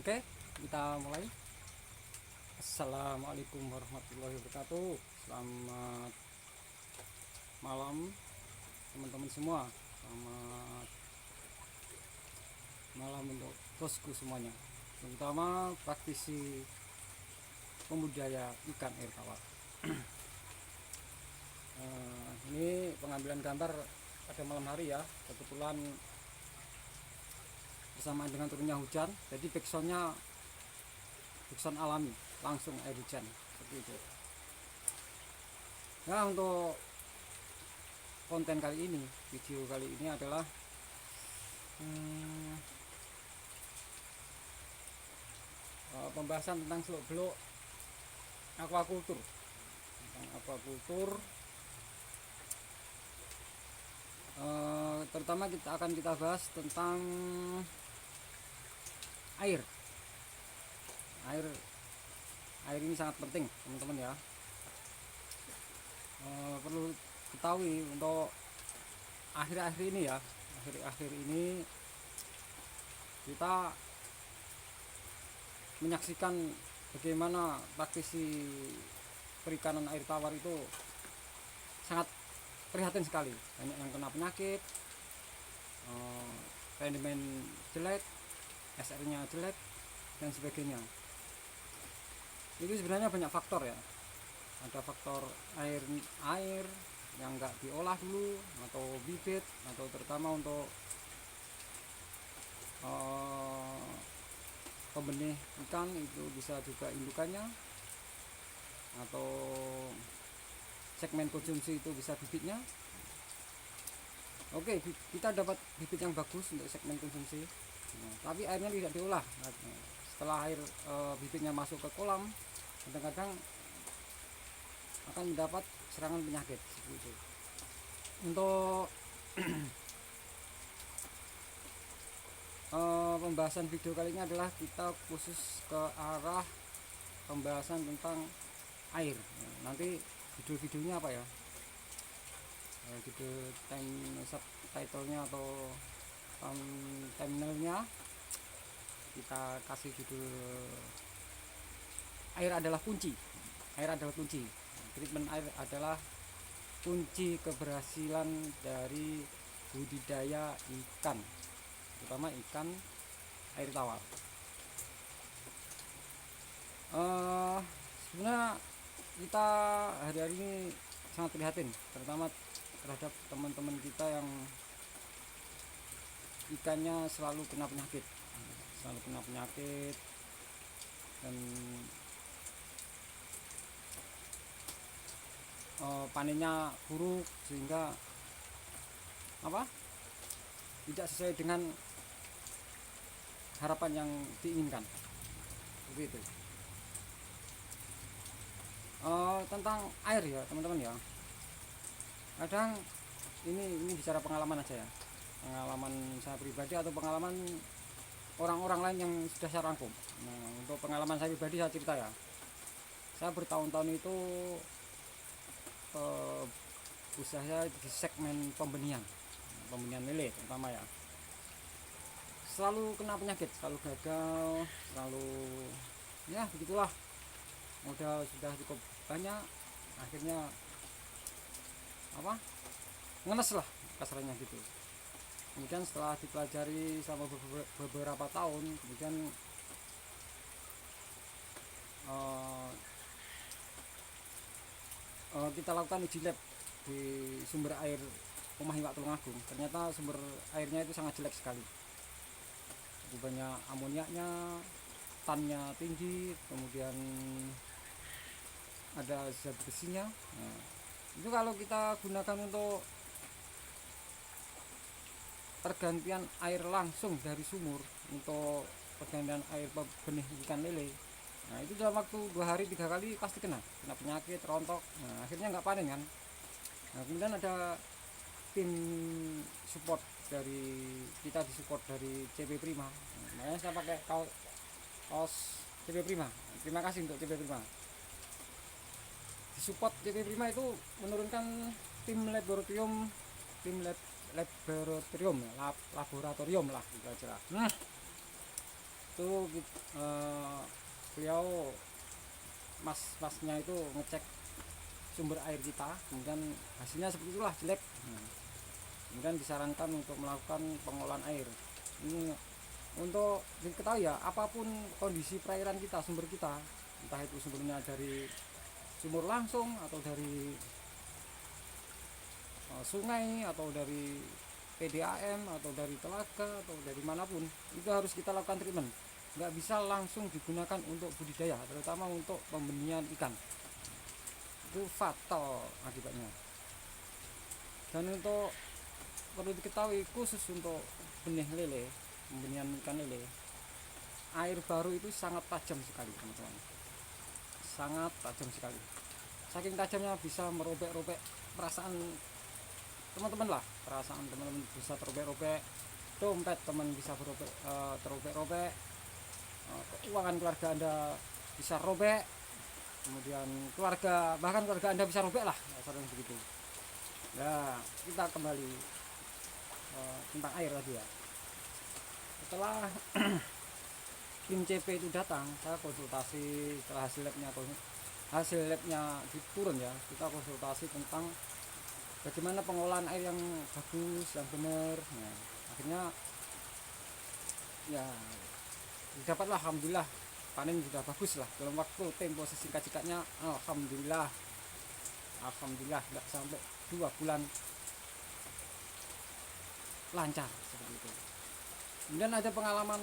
Oke, kita mulai. Assalamualaikum warahmatullahi wabarakatuh. Selamat malam teman-teman semua. Selamat malam untuk bosku semuanya, terutama praktisi pembudidaya ikan air tawar. Ini pengambilan gambar pada malam hari ya, kebetulan bersamaan dengan turunnya hujan, jadi backsoundnya backsound alami, langsung air hujan seperti itu. Nah, untuk konten kali ini, video kali ini adalah pembahasan tentang seluk-beluk aquacultur. Tentang aquacultur, terutama kita bahas tentang air. Air ini sangat penting teman-teman ya. Perlu ketahui untuk akhir-akhir ini kita menyaksikan bagaimana praktisi perikanan air tawar itu sangat prihatin sekali. Banyak yang kena penyakit, rendemen jelek, SR-nya jelek dan sebagainya. Itu sebenarnya banyak faktor ya. Ada faktor air yang nggak diolah dulu, atau bibit, atau terutama untuk pembenih ikan itu bisa juga indukannya, atau segmen konsumsi itu bisa bibitnya. Oke, kita dapat bibit yang bagus untuk segmen konsumsi, tapi airnya tidak diolah. Setelah air bibitnya masuk ke kolam, kadang-kadang akan mendapat serangan penyakit seperti itu. Untuk pembahasan video kali ini adalah kita khusus ke arah pembahasan tentang air. Nanti judul-videonya apa ya? Judul subtitlenya atau thumbnailnya kita kasih judul air adalah kunci. Treatment air adalah kunci keberhasilan dari budidaya ikan, terutama ikan air tawar. Sebenarnya kita hari-hari ini sangat prihatin, terutama terhadap teman-teman kita yang ikannya selalu kena penyakit dan panennya buruk, sehingga tidak sesuai dengan harapan yang diinginkan begitu. Tentang air ya teman-teman ya, kadang ini bicara pengalaman aja ya, pengalaman saya pribadi atau pengalaman orang-orang lain yang sudah saya rangkum. Untuk pengalaman saya pribadi saya cerita ya, saya bertahun-tahun itu usaha di segmen pembenihan lele terutama ya, selalu kena penyakit, selalu gagal, selalu ya begitulah. Modal sudah cukup banyak, akhirnya ngenes lah kasarnya gitu. Kemudian setelah dipelajari sama beberapa tahun, kemudian kita lakukan uji lab di sumber air Omah Iwak Tulungagung. Ternyata sumber airnya itu sangat jelek sekali, banyak amoniaknya, tannya tinggi, kemudian ada zat besinya. Itu kalau kita gunakan untuk pergantian air langsung dari sumur, untuk pergantian air benih ikan lele, itu dalam waktu 2 hari 3 kali pasti kena penyakit, rontok. Akhirnya nggak panen kan. Kemudian ada tim support dari kita, disupport dari CP Prima. Makanya saya pakai kaos CP Prima. Terima kasih untuk CP Prima. Disupport CP Prima itu menurunkan tim laboratorium laboratorium lah kira-kira. itu beliau masnya itu ngecek sumber air kita, kemudian hasilnya seperti itulah, jelek. Kemudian disarankan untuk melakukan pengolahan air. Ini untuk diketahui ya, apapun kondisi perairan kita, sumber kita, entah itu sumbernya dari sumur langsung atau dari sungai atau dari PDAM atau dari telaga atau dari manapun, itu harus kita lakukan treatment. Nggak bisa langsung digunakan untuk budidaya, terutama untuk pembenihan ikan, itu fatal akibatnya. Dan untuk perlu diketahui, khusus untuk benih lele, pembenihan ikan lele, air baru itu sangat tajam sekali teman-teman, sangat tajam sekali. Saking tajamnya bisa merobek-robek perasaan teman-teman lah, perasaan teman-teman bisa terobek-robek, dompet teman bisa terobek-robek, keuangan keluarga Anda bisa robek, kemudian bahkan keluarga Anda bisa robek lah, asalnya begitu. Nah, kita kembali tentang air tadi ya. Setelah tim CP itu datang, saya konsultasi setelah hasil labnya turun ya, kita konsultasi tentang bagaimana pengolahan air yang bagus, yang benar. Nah, akhirnya ya dapatlah, alhamdulillah, panen sudah bagus lah dalam waktu tempo sesingkat-singkatnya. Alhamdulillah nggak sampai 2 bulan lancar seperti itu. Kemudian ada pengalaman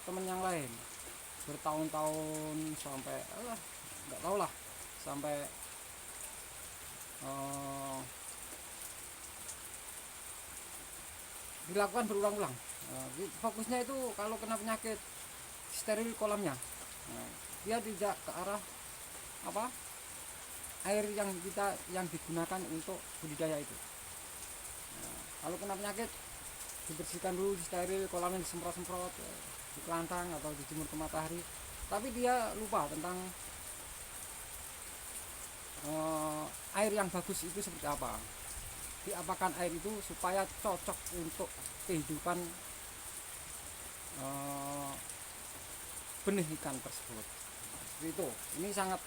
teman yang lain bertahun-tahun sampai nggak tahu lah, sampai dilakukan berulang-ulang. Fokusnya itu kalau kena penyakit steril kolamnya, dia tidak ke arah air yang digunakan untuk budidaya itu. Kalau kena penyakit dibersihkan dulu, di steril kolamnya, disemprot-semprot, di kelantang atau dijemur ke matahari. Tapi dia lupa tentang air yang bagus itu seperti apa, diapakan air itu supaya cocok untuk kehidupan benih ikan tersebut. Seperti itu. Ini sangat,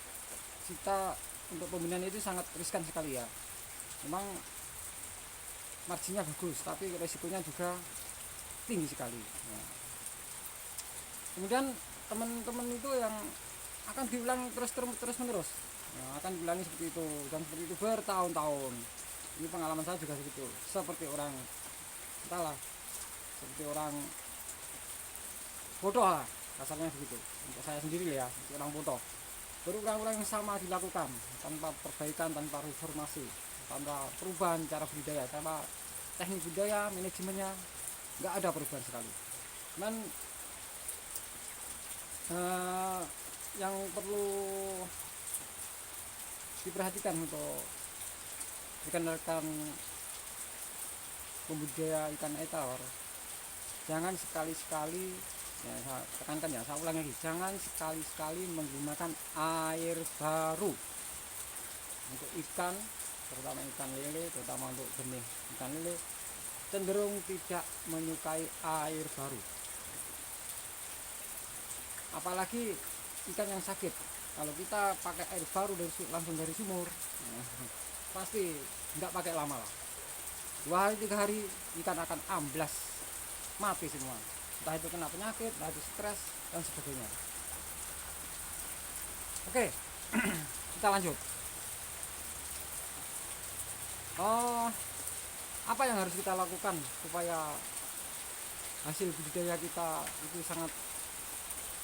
kita untuk pembinaan itu sangat riskan sekali ya. Memang marginnya bagus, tapi resikonya juga tinggi sekali. Kemudian teman-teman itu yang akan diulang terus menerus, akan diulangi seperti itu, dan seperti itu bertahun-tahun. Ini pengalaman saya juga seperti itu, seperti orang entahlah, seperti orang bodoh lah kasarnya begitu, untuk saya sendiri ya, seperti orang bodoh. Berulang-ulang yang sama dilakukan tanpa perbaikan, tanpa reformasi, tanpa perubahan cara budidaya, tanpa teknik budidaya, manajemennya, nggak ada perubahan sekali. Dan yang perlu diperhatikan untuk rekan-rekan pembudidaya ikan air tawar, jangan sekali-sekali, ya saya tekankan ya, saya ulang lagi, jangan sekali-sekali menggunakan air baru untuk ikan, terutama ikan lele, terutama untuk benih ikan lele, cenderung tidak menyukai air baru. Apalagi ikan yang sakit, kalau kita pakai air baru langsung dari sumur, pasti nggak pakai lama lah, 2 hari 3 hari ikan akan amblas, mati semua, entah itu kena penyakit, entah itu stres dan sebagainya. Oke, kita lanjut. Apa yang harus kita lakukan supaya hasil budidaya kita itu sangat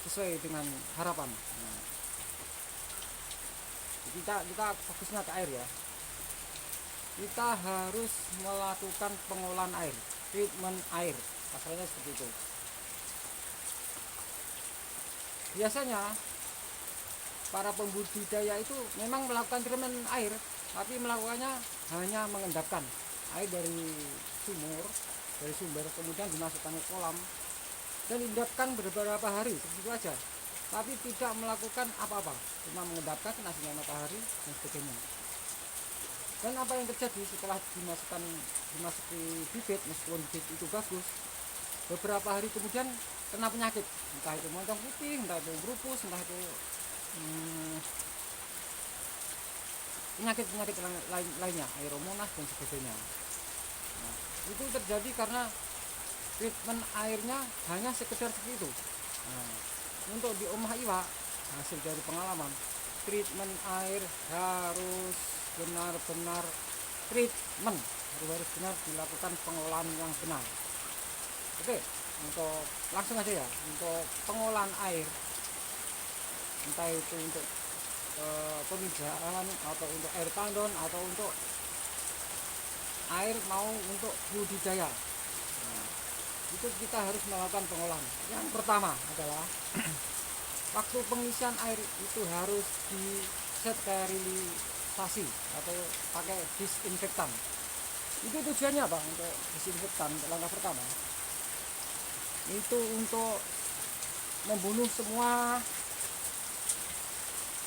sesuai dengan harapan? Kita fokusnya ke air ya. Kita harus melakukan pengolahan air, treatment air, asalnya seperti itu. Biasanya para pembudidaya itu memang melakukan treatment air, tapi melakukannya hanya mengendapkan air dari sumber, kemudian dimasukkan ke kolam dan diendapkan beberapa hari seperti aja, tapi tidak melakukan apa-apa, cuma mengendapkan, kena sinar matahari dan sebagainya. Dan apa yang terjadi setelah dimasuki bibit, meskipun bibit itu bagus, beberapa hari kemudian kena penyakit, entah itu moncong putih, entah itu lupus, entah itu penyakit-penyakit lainnya, aeromonas dan sebagainya. Nah, itu terjadi karena treatment airnya hanya sekedar segitu. Nah, untuk di Omah Iwak, hasil dari pengalaman, treatment air harus benar-benar treatment, harus benar dilakukan pengelolaan yang benar. Oke, untuk langsung aja ya, untuk pengolahan air, entah itu untuk pemijaan atau untuk air tandon atau untuk air mau untuk budidaya. Nah, itu kita harus melakukan pengolahan. Yang pertama adalah waktu pengisian air itu harus disterilisasi atau pakai disinfektan. Itu tujuannya apa? Untuk disinfektan, langkah pertama itu untuk membunuh semua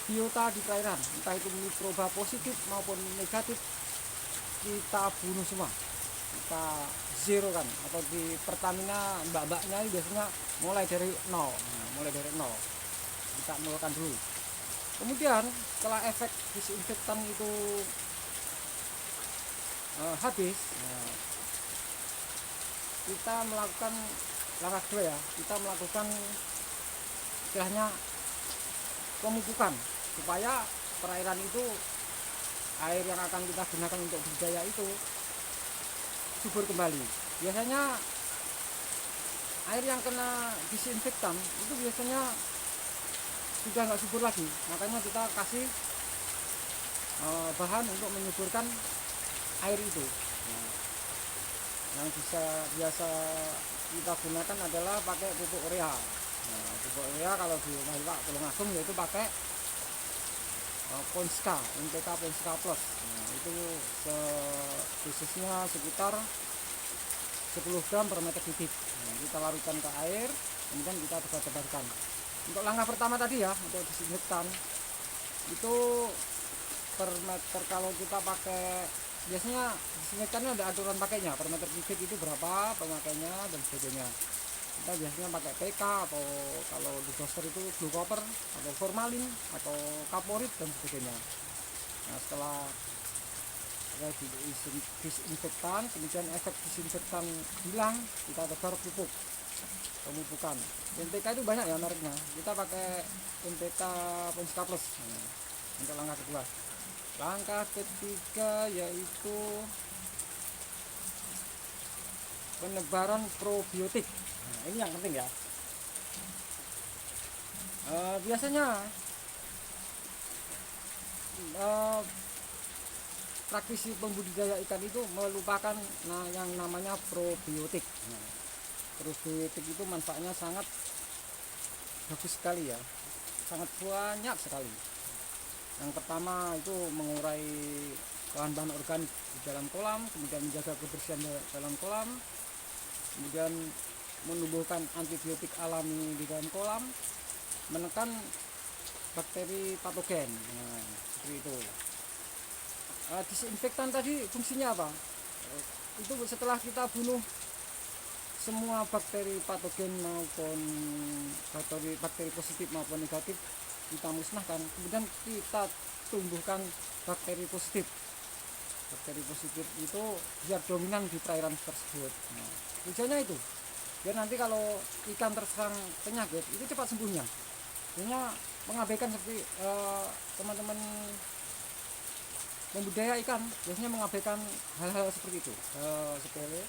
biota di perairan, entah itu mikroba positif maupun negatif, kita bunuh semua, kita zero kan. Atau di Pertamina mbak-mbaknya biasanya mulai dari nol. Nah, mulai dari nol kita nolkan dulu. Kemudian setelah efek disinfektan itu habis, nah, kita melakukan langkah kedua ya, kita melakukan istilahnya pemupukan supaya perairan itu, air yang akan kita gunakan untuk budidaya itu subur kembali. Biasanya air yang kena disinfektan itu biasanya sudah nggak subur lagi, makanya kita kasih bahan untuk menyuburkan air itu. Nah, yang biasa kita gunakan adalah pakai pupuk urea. Nah, pupuk urea kalau di Omah Iwak Tulungagung yaitu pakai Ponska, NPK Ponska Plus. Nah, itu dosisnya sekitar 10 gram per meter kubik. Nah, kita larutkan ke air, kemudian kita tebar-tebarkan. Untuk langkah pertama tadi ya, untuk disinfektan itu per meter, kalau kita pakai, biasanya disinfektannya ada aturan pakainya, per meter kubik itu berapa pemakainya dan sebagainya. Kita biasanya pakai PK atau kalau di doster itu blue copper atau formalin atau kaporit dan sebagainya. Nah, setelah disinfektan, kemudian efek disinfektan hilang, kita tebar pupuk pemupukan. NPK itu banyak ya mereknya, kita pakai NPK Ponska Plus. Nah, untuk langkah kedua. Langkah ketiga yaitu penebaran probiotik. Nah, ini yang penting ya. Biasanya praktisi pembudidaya ikan itu melupakan yang namanya probiotik. Nah, probiotik itu manfaatnya sangat bagus sekali ya, sangat banyak sekali. Yang pertama itu mengurai bahan-bahan organik di dalam kolam, kemudian menjaga kebersihan dalam kolam, kemudian menumbuhkan antibiotik alami di dalam kolam, menekan bakteri patogen. Nah, seperti itu. Disinfektan tadi fungsinya apa? Itu setelah kita bunuh semua bakteri patogen maupun bakteri positif maupun negatif, kita musnahkan, kemudian kita tumbuhkan bakteri positif. Bakteri positif itu biar dominan di perairan tersebut. Nah, tujuannya itu biar nanti kalau ikan terserang penyakit itu cepat sembuhnya. Sebenarnya mengabaikan seperti teman-teman membudidaya ikan biasanya mengabaikan hal-hal seperti itu, sepele,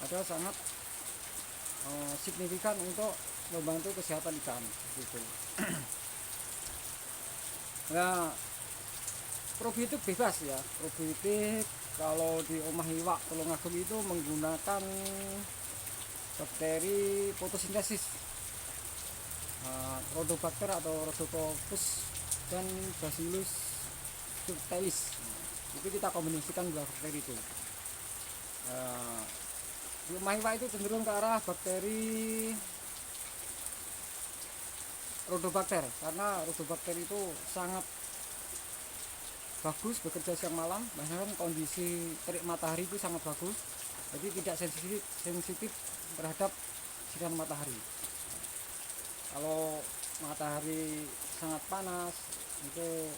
adalah sangat signifikan untuk membantu kesehatan ikan gitu. Nah, probiotik bebas ya. Probiotik kalau di Omah Iwak Tulungagung itu menggunakan bakteri fotosintesis, Rhodobacter atau Rhodococcus dan Bacillus subtilis. Itu kita kombinasikan dua bakteri itu. Di Omah Iwak itu cenderung ke arah bakteri Rhodobacter, karena Rhodobacter itu sangat bagus bekerja siang malam, bahkan kondisi terik matahari itu sangat bagus, jadi tidak sensitif terhadap sinar matahari. Kalau matahari sangat panas itu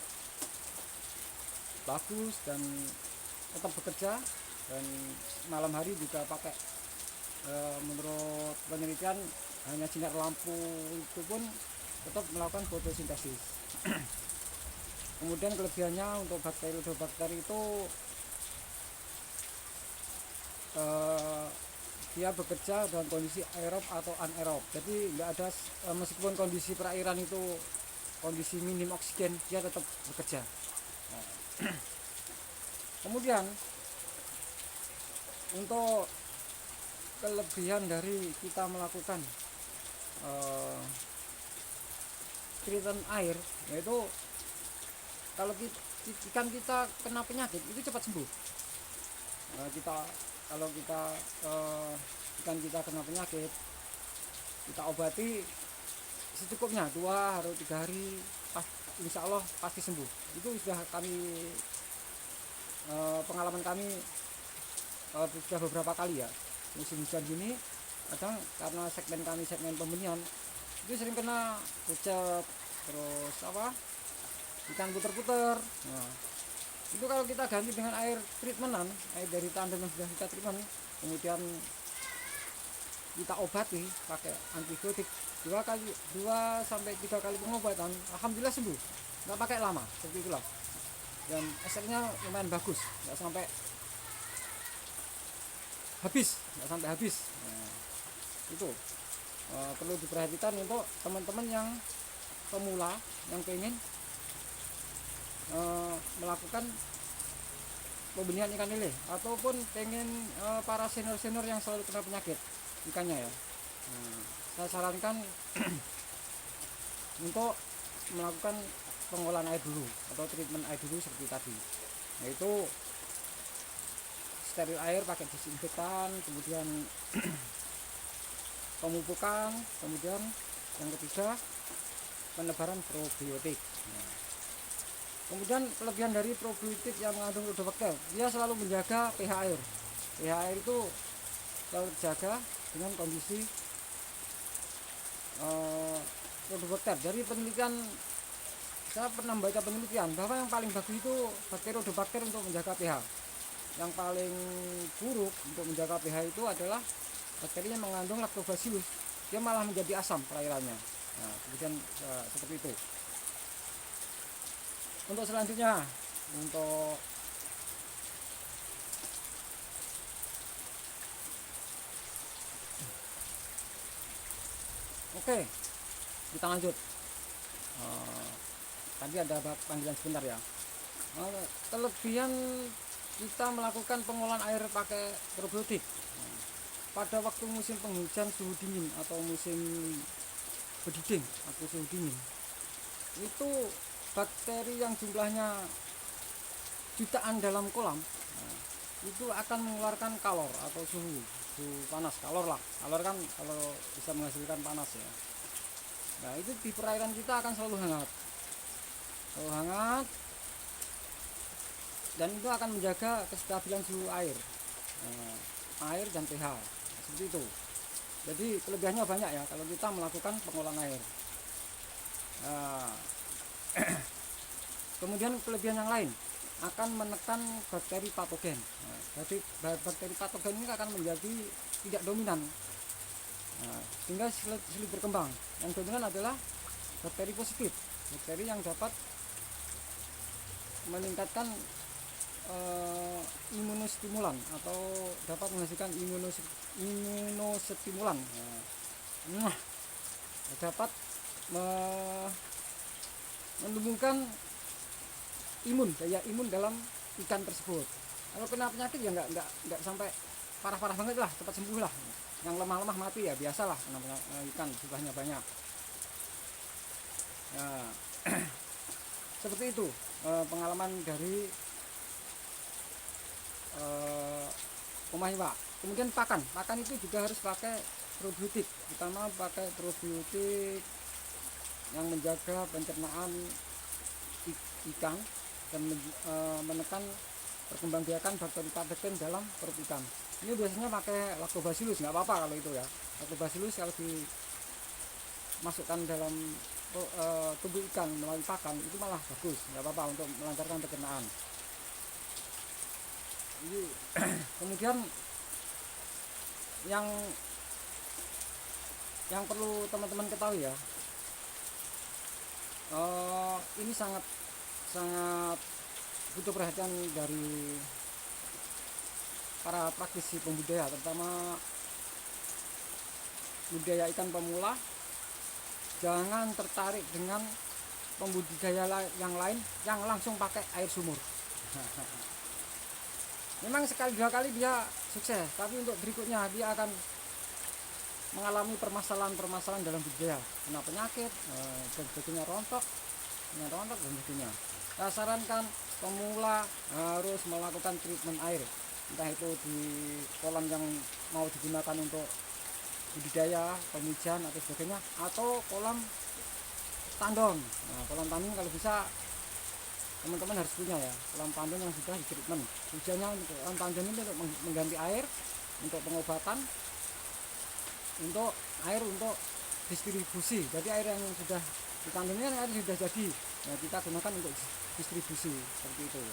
bagus dan tetap bekerja, dan malam hari juga pakai menurut penelitian hanya sinar lampu itu pun tetap melakukan fotosintesis. Kemudian kelebihannya untuk bakteri itu dia bekerja dalam kondisi aerob atau anaerob. Jadi nggak ada, meskipun kondisi perairan itu kondisi minim oksigen, dia tetap bekerja. Kemudian untuk kelebihan dari kita melakukan treatment air, yaitu kalau ikan kita kena penyakit itu cepat sembuh. Kalau ikan kita kena penyakit, kita obati secukupnya 2 atau 3 hari, insya Allah pasti sembuh. Itu sudah kami pengalaman kami sudah beberapa kali ya. Musim hujan gini kadang karena segmen kami segmen pembenihan itu sering kena kucep, terus ikan puter-puter. Nah, itu kalau kita ganti dengan air treatmentan, air dari tandem yang sudah kita treatment, kemudian kita obati pakai antibiotik 2 sampai 3 kali pengobatan, alhamdulillah sembuh, nggak pakai lama, seperti itulah. Dan efeknya lumayan bagus, nggak sampai habis. Nah, itu perlu diperhatikan untuk teman-teman yang pemula yang pengen melakukan pembenihan ikan lele, ataupun pengen para senior yang selalu kena penyakit ikannya ya. Saya sarankan untuk melakukan pengolahan air dulu atau treatment air dulu seperti tadi, yaitu steril air pakai disinfektan, kemudian pemupukan, kemudian yang ketiga penebaran probiotik. Kemudian kelebihan dari probiotik yang mengandung Rhodobacter, dia selalu menjaga pH air. pH air itu selalu terjaga dengan kondisi Rhodobacter. Dari penelitian, saya pernah membaca penelitian bahwa yang paling bagus itu bakteri Rhodobacter untuk menjaga pH. Yang paling buruk untuk menjaga pH itu adalah bakteri yang mengandung Lactobacillus. Dia malah menjadi asam perairannya. Nah, kemudian seperti itu. Untuk selanjutnya, oke, kita lanjut. Tadi ada panggilan sebentar ya. Kelebihan kita melakukan pengolahan air pakai probiotik pada waktu musim penghujan suhu dingin atau musim bediding atau suhu dingin, itu bakteri yang jumlahnya jutaan dalam kolam itu akan mengeluarkan kalor atau suhu panas, kalor kan kalau bisa menghasilkan panas ya. Nah, itu di perairan kita akan selalu hangat dan itu akan menjaga kestabilan suhu air dan pH, seperti itu. Jadi kelebihannya banyak ya kalau kita melakukan pengolahan air. Kemudian kelebihan yang lain akan menekan bakteri patogen. Jadi bakteri patogen ini akan menjadi tidak dominan, sehingga sulit berkembang. Yang dominan adalah bakteri positif, bakteri yang dapat meningkatkan imunostimulan atau dapat menghasilkan imunostimulan, dapat menumbuhkan daya imun dalam ikan tersebut. Kalau kena penyakit ya nggak sampai parah-parah banget lah, cepat sembuh lah. Yang lemah-lemah mati ya biasalah, kena ikan jumlahnya banyak. Nah, seperti itu pengalaman dari Omaiwa. Kemudian pakan itu juga harus pakai probiotik, utama pakai probiotik yang menjaga pencernaan ikan dan menekan perkembangbiakan bakteri patogen dalam perut ikan. Ini biasanya pakai lactobacillus, nggak apa-apa kalau itu ya. Lactobacillus kalau dimasukkan dalam tubuh ikan melalui pakan itu malah bagus, nggak apa-apa untuk melancarkan pencernaan. Ini kemudian yang perlu teman-teman ketahui ya, ini sangat butuh perhatian dari para praktisi pembudidaya, terutama budidaya ikan pemula. Jangan tertarik dengan pembudidaya yang lain yang langsung pakai air sumur. Memang sekali dua kali dia sukses, tapi untuk berikutnya dia akan mengalami permasalahan dalam budidaya, kena penyakit, bentuknya rontok dan sebagainya. Saya sarankan pemula harus melakukan treatment air, entah itu di kolam yang mau digunakan untuk budidaya, pemijahan atau sebagainya, atau kolam tandon. Nah, kolam tandon kalau bisa teman-teman harus punya ya, kolam tandon yang sudah di treatment. Tujuannya untuk kolam tandon ini untuk mengganti air, untuk pengobatan, untuk air untuk distribusi. Jadi air yang sudah di tandonnya air sudah jadi, nah, kita gunakan untuk distribusi seperti itu.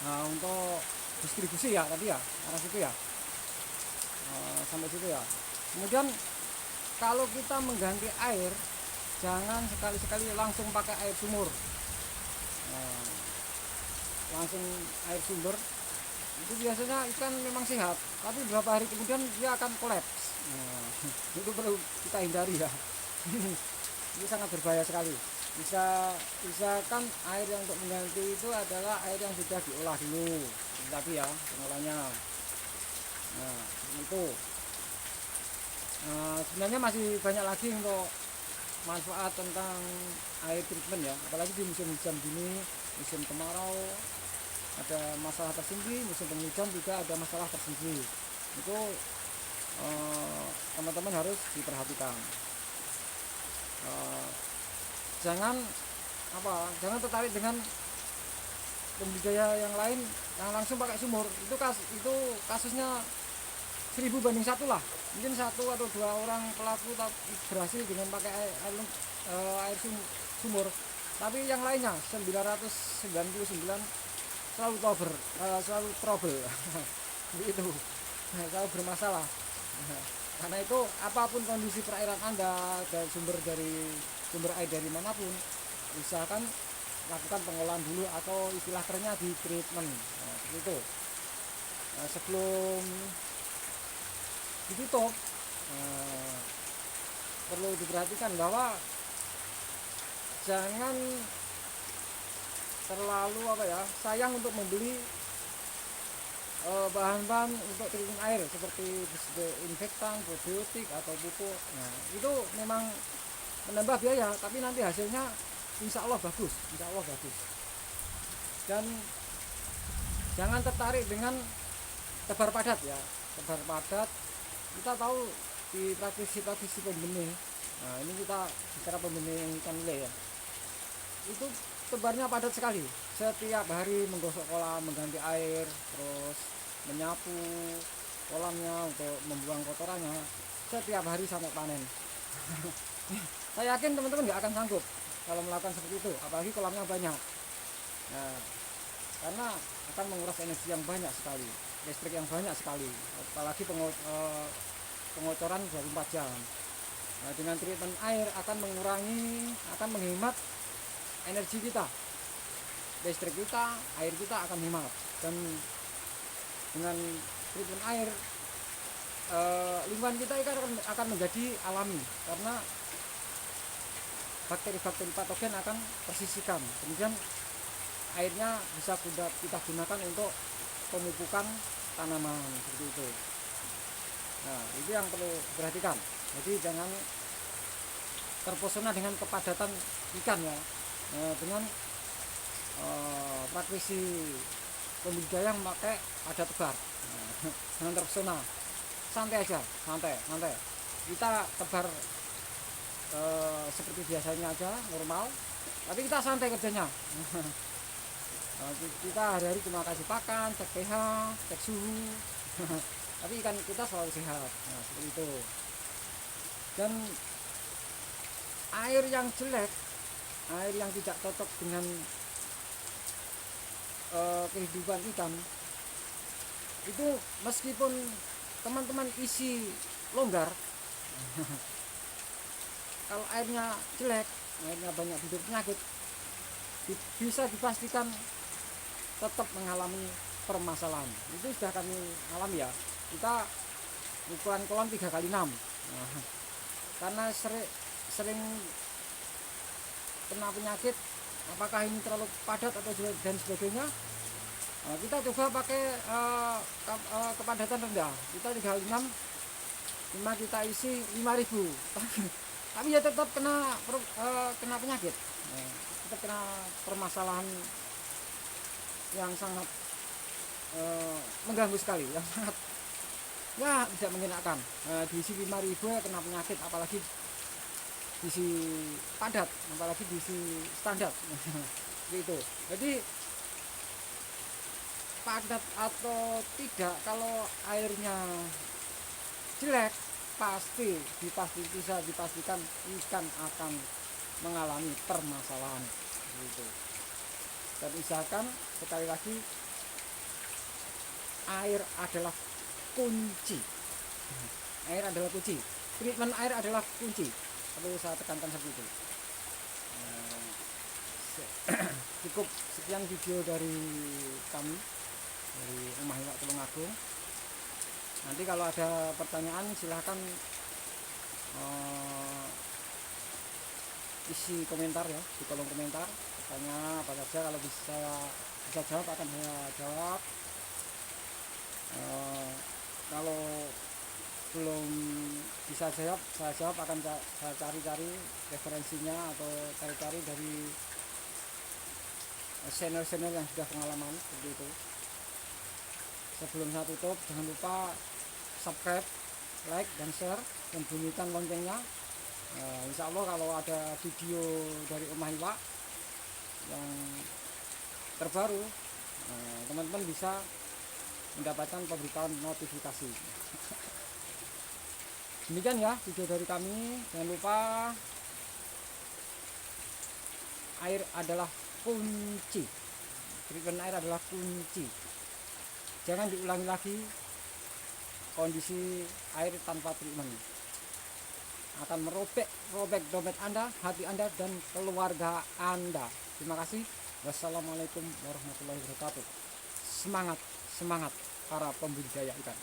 Nah, untuk distribusi ya tadi ya, arah situ ya, sampai situ ya. Kemudian kalau kita mengganti air, jangan sekali-sekali langsung pakai air sumur. Langsung air sumber itu biasanya ikan memang sehat, tapi beberapa hari kemudian dia akan kolaps. Itu perlu kita hindari ya. Ini sangat berbahaya sekali. Misalkan air yang untuk mengganti itu adalah air yang sudah diolah dulu tadi ya, pengolahnya. Nah, itu sebenarnya masih banyak lagi untuk manfaat tentang air treatment ya, apalagi di musim hujan gini, musim kemarau ada masalah tersendiri, musim penghujan juga ada masalah tersendiri. Itu teman-teman harus diperhatikan. Jangan tertarik dengan pembudidaya yang lain yang langsung pakai sumur. Itu kasusnya 1000 banding 1 lah. Mungkin 1 atau 2 orang pelaku berhasil dengan pakai air sumur. Tapi yang lainnya 999 selalu trouble. Itu selalu bermasalah. Karena itu apapun kondisi perairan Anda, sumber air dari manapun, usahakan lakukan pengolahan dulu atau istilah kerennya di treatment. Nah, itu. Nah, sebelum ditutup, perlu diperhatikan bahwa jangan terlalu sayang untuk membeli bahan-bahan untuk treatment air seperti disinfektan, probiotik atau pupuk. Nah, itu memang menambah biaya, tapi nanti hasilnya insya Allah bagus. Dan jangan tertarik dengan tebar padat ya. Tebar padat, kita tahu di praktisi pembenih. Nah, ini kita bicara pembenih ikan lele ya. Itu tebarnya padat sekali. Setiap hari menggosok kolam, mengganti air, terus menyapu kolamnya untuk membuang kotorannya setiap hari sampai panen. Saya yakin teman-teman nggak akan sanggup kalau melakukan seperti itu, apalagi kolamnya banyak. Nah, karena akan menguras energi yang banyak sekali, listrik yang banyak sekali, apalagi pengocoran 24 jam. Nah, dengan treatment air akan menghemat energi kita, listrik kita, air kita akan hemat. Dan dengan treatment air, lingkungan kita akan menjadi alami, karena bakteri-bakteri patogen akan tersisihkan. Kemudian airnya bisa kita gunakan untuk pemupukan tanaman seperti itu. Nah, itu yang perlu diperhatikan. Jadi jangan terpesona dengan kepadatan ikan ya, dengan praktisi pembudidaya memakai padat tebar. Jangan terpesona, santai aja, santai. Kita tebar seperti biasanya aja, normal, tapi kita santai kerjanya. Kita hari-hari cuma kasih pakan, cek pH, cek suhu tapi ikan kita selalu sehat. Nah, seperti itu. Dan air yang jelek, air yang tidak cocok dengan kehidupan ikan itu, meskipun teman-teman isi longgar kalau airnya jelek, airnya banyak bibit penyakit, bisa dipastikan tetap mengalami permasalahan. Itu sudah kami alami ya. Kita ukuran kolam 3x6. Nah, karena sering kena penyakit, apakah ini terlalu padat atau dan sebagainya, kita coba pakai kepadatan rendah. Kita 3x6, cuma kita isi 5.000 tapi ya tetap kena penyakit, tetap kena permasalahan yang sangat mengganggu sekali, yang sangat ya tidak mengenakan. Diisi 5.000 ya kena penyakit, apalagi diisi padat, apalagi diisi standar gitu. Jadi padat atau tidak, kalau airnya jelek bisa dipastikan ikan akan mengalami permasalahan gitu. Dan usahakan, sekali lagi, air adalah kunci. Air adalah kunci. Treatment air adalah kunci. Perlu saya tekankan seperti itu. Cukup sekian video dari kami, dari Rumah Iwak Tulungagung. Nanti kalau ada pertanyaan silahkan isi komentar ya, di kolom komentar. Tanya apa saja, kalau bisa jawab akan saya jawab. Kalau belum bisa saya jawab, akan saya cari-cari referensinya atau cari-cari dari channel-channel yang sudah pengalaman seperti itu. Sebelum saya tutup, jangan lupa subscribe, like, dan share, dan bunyikan loncengnya. Insya Allah kalau ada video dari Rumah Iwak yang terbaru, teman-teman bisa mendapatkan pemberitahuan notifikasi. Demikian ya video dari kami. Jangan lupa, air adalah kunci. Treatment air adalah kunci. Jangan diulangi lagi kondisi air tanpa treatment. Akan merobek dompet Anda, hati Anda, dan keluarga Anda. Terima kasih. Wassalamualaikum warahmatullahi wabarakatuh. Semangat para pembudidaya ikan.